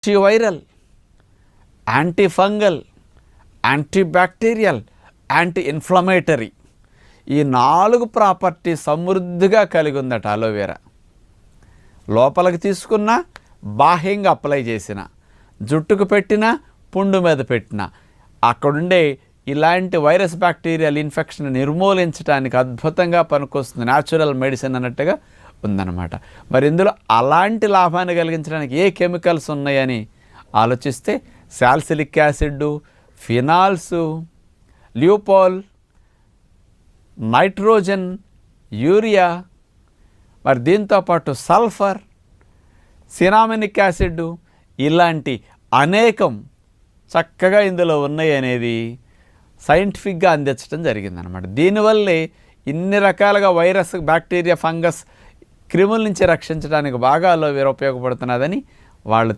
Antiviral, antifungal, antibacterial, anti inflammatory ఈ 4 property సమృద్ధిగా కలిగి ఉందట అలోవెరా. లోపలికి తీసుకున్న, బాహ్యంగా అప్లై చేసిన, జుట్టుకు పెట్టిన, పుండు మీద పెట్టిన, అక్కడుండే ఇలాంటి వైరస్ బ్యాక్టీరియల్ ఇన్ఫెక్షన్ నిర్మూలించడానికి అద్భుతంగా పనికొస్తుంది. న్యాచురల్ మెడిసిన్ అన్నట్టుగా ఉందన్నమాట. మరి ఇందులో అలాంటి లాభాన్ని కలిగించడానికి ఏ కెమికల్స్ ఉన్నాయని ఆలోచిస్తే salicylic acid, phenols, lupeol, nitrogen, urea, మరి దీంతోపాటు సల్ఫర్, సినామినిక్ యాసిడ్ ఇలాంటి అనేకం చక్కగా ఇందులో ఉన్నాయి అనేది సైంటిఫిక్గా అందించడం జరిగిందనమాట. దీనివల్లే ఇన్ని రకాలుగా వైరస్, బ్యాక్టీరియా, ఫంగస్, క్రిముల నుంచి రక్షించడానికి బాగా అలోవెరా ఉపయోగపడుతున్నదని వాళ్ళు